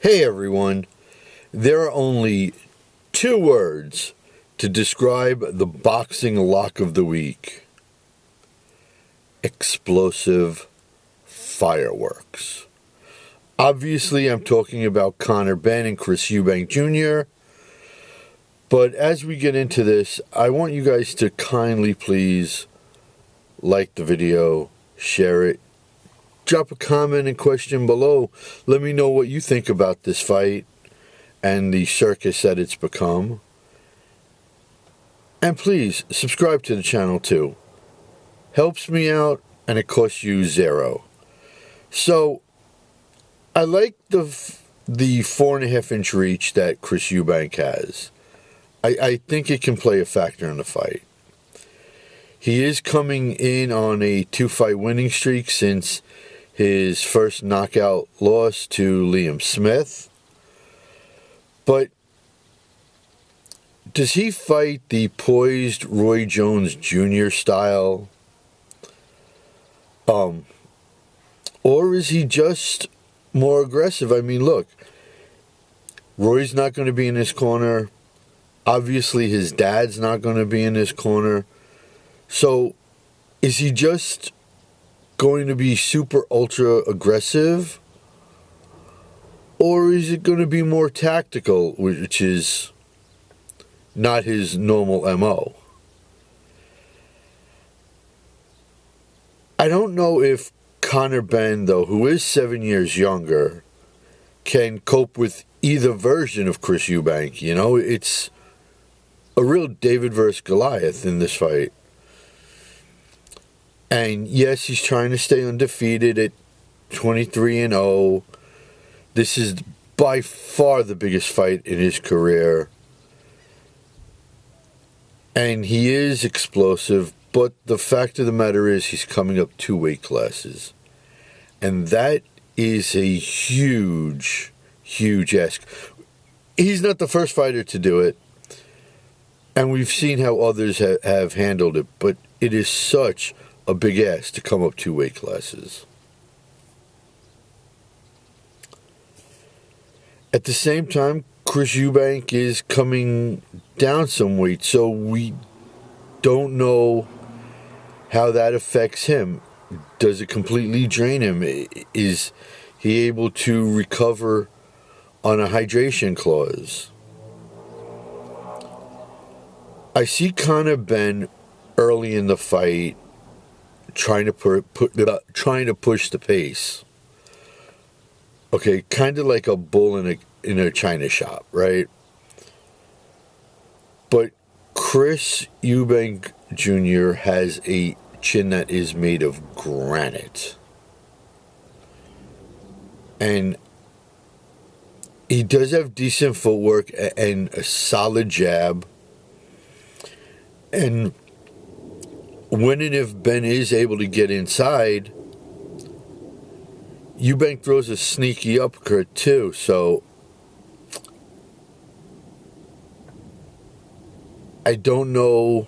Hey everyone, there are only two words to describe the boxing lock of the week. Explosive fireworks. Obviously, I'm talking about Conor Benn and Chris Eubank Jr., but as we get into this, I want you guys to kindly please like the video, share it, drop a comment and question below. Let me know what you think about this fight and the circus that it's become. And please, subscribe to the channel too. Helps me out and it costs you zero. So, I like the 4.5-inch reach that Chris Eubank has. I think it can play a factor in the fight. He is coming in on a 2-fight winning streak since his first knockout loss to Liam Smith. But does he fight the poised Roy Jones Jr. style? Or is he just more aggressive? I mean, look, Roy's not going to be in his corner. Obviously, his dad's not going to be in his corner. So, is he just going to be super ultra aggressive, or is it going to be more tactical, which is not his normal MO? I don't know if Conor Benn, though, who is 7 years younger, can cope with either version of Chris Eubank. You know, it's a real David versus Goliath in this fight. And yes, he's trying to stay undefeated at 23-0. This is by far the biggest fight in his career. And he is explosive, but the fact of the matter is he's coming up 2 weight classes. And that is a huge, huge ask. He's not the first fighter to do it. And we've seen how others have handled it, but it is such a big ass to come up 2 weight classes. At the same time, Chris Eubank is coming down some weight, so we don't know how that affects him. Does it completely drain him? Is he able to recover on a hydration clause? I see Conor Benn early in the fight trying to push the pace. Okay, kind of like a bull in a china shop, right? But Chris Eubank Jr. has a chin that is made of granite. And he does have decent footwork and a solid jab. And when and if Ben is able to get inside, Eubank throws a sneaky uppercut too, so I don't know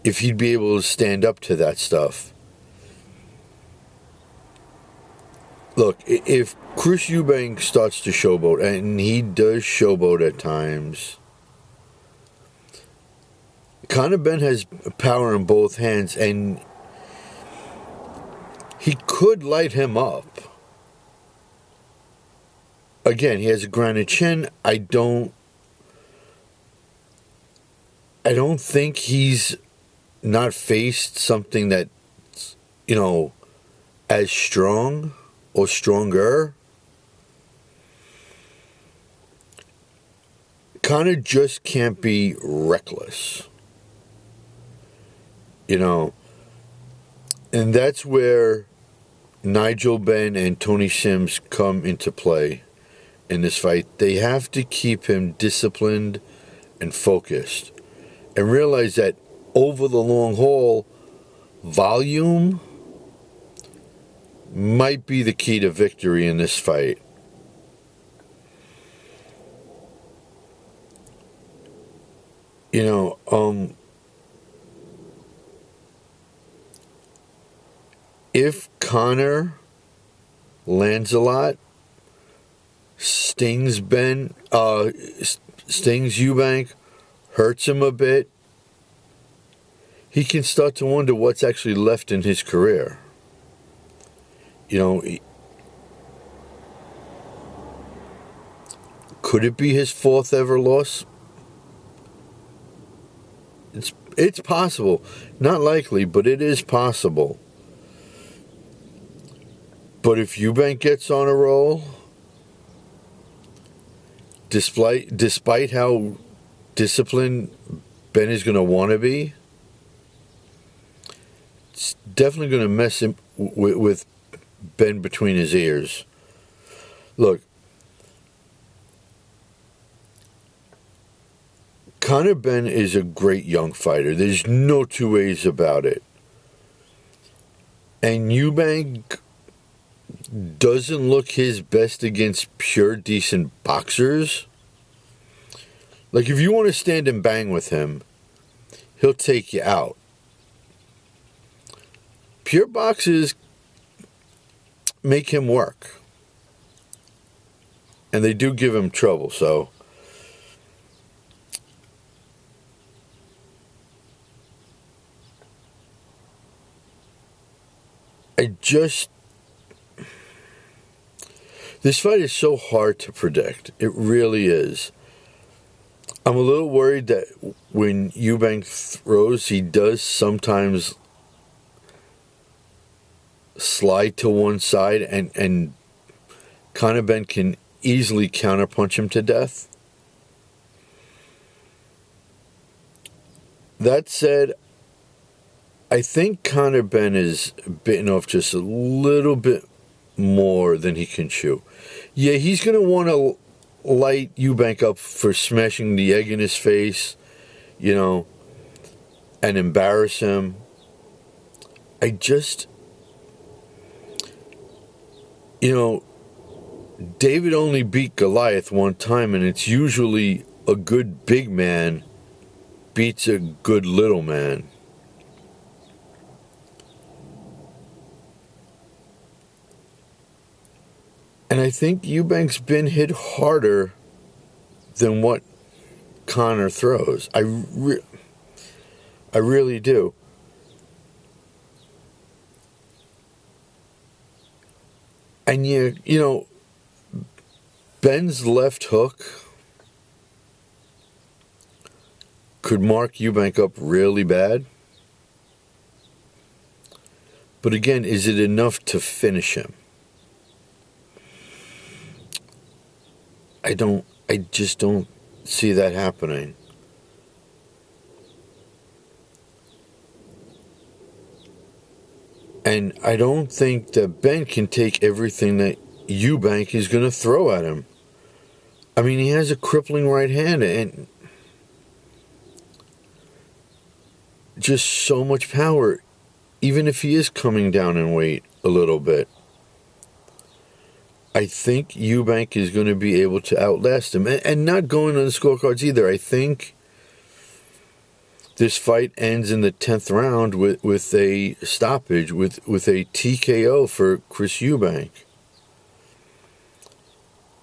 if he'd be able to stand up to that stuff. Look, if Chris Eubank starts to showboat, and he does showboat at times, Conor Benn has power in both hands, and he could light him up. Again, he has a granite chin. I don't think he's not faced something that's, you know, as strong or stronger. Conor just can't be reckless. You know, and that's where Nigel Benn and Tony Sims come into play in this fight. They have to keep him disciplined and focused and realize that over the long haul, volume might be the key to victory in this fight. You know, if Conor lands a lot, stings Eubank, hurts him a bit, he can start to wonder what's actually left in his career. You know, could it be his 4th ever loss? It's possible. Not likely, but it is possible. But if Eubank gets on a roll, despite how disciplined Ben is going to want to be, it's definitely going to mess him with Ben between his ears. Look, Conor Benn is a great young fighter. There's no two ways about it. And Eubank doesn't look his best against pure decent boxers. Like, if you want to stand and bang with him, he'll take you out. Pure boxers make him work. And they do give him trouble, so this fight is so hard to predict. It really is. I'm a little worried that when Eubank throws, he does sometimes slide to one side, and Conor Benn can easily counterpunch him to death. That said, I think Conor Benn is bitten off just a little bit more than he can chew. Yeah, he's going to want to light Eubank up for smashing the egg in his face, you know, and embarrass him. David only beat Goliath one time, and it's usually a good big man beats a good little man. And I think Eubank's been hit harder than what Conor throws. I really do. And Ben's left hook could mark Eubank up really bad. But again, is it enough to finish him? I just don't see that happening. And I don't think that Ben can take everything that Eubank is going to throw at him. I mean, he has a crippling right hand and just so much power, even if he is coming down in weight a little bit. I think Eubank is going to be able to outlast him. And not going on the scorecards either. I think this fight ends in the 10th round with a stoppage, with a TKO for Chris Eubank.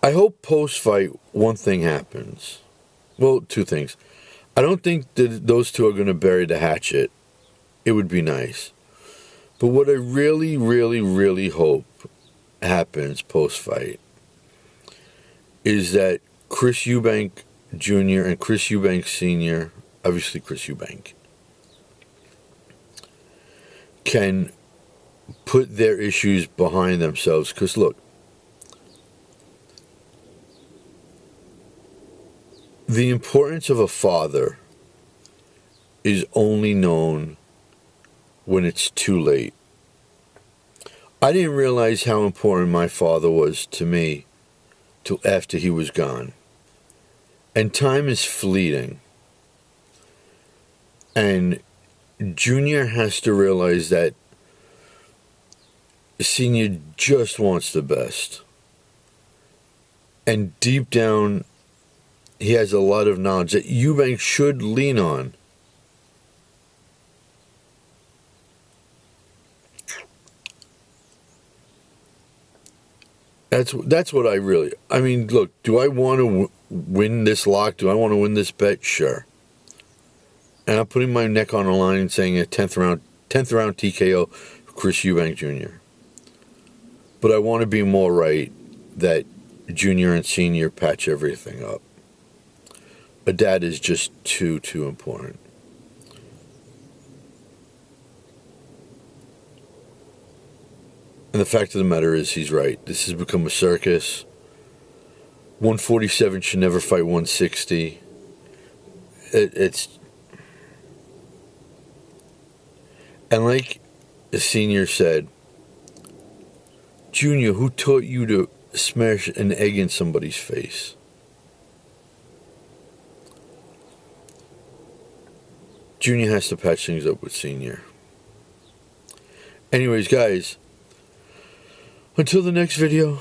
I hope post-fight one thing happens. Well, two things. I don't think that those two are going to bury the hatchet. It would be nice. But what I really, really, really hope happens post-fight is that Chris Eubank Jr. and Chris Eubank Sr., obviously Chris Eubank, can put their issues behind themselves. Because look, the importance of a father is only known when it's too late. I didn't realize how important my father was to me till after he was gone. And time is fleeting. And Junior has to realize that Senior just wants the best. And deep down, he has a lot of knowledge that Eubank should lean on. That's what I really... I mean, look, do I want to win this lock? Do I want to win this bet? Sure. And I'm putting my neck on the line and saying a 10th round TKO for Chris Eubank Jr. But I want to be more right that Junior and Senior patch everything up. A dad is just too important. And the fact of the matter is, he's right. This has become a circus. 147 should never fight 160. It's... And like the Senior said, Junior, who taught you to smash an egg in somebody's face? Junior has to patch things up with Senior. Anyways, guys, until the next video,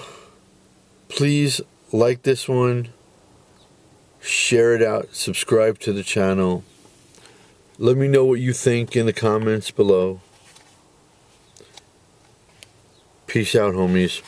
please like this one, share it out, subscribe to the channel. Let me know what you think in the comments below. Peace out, homies.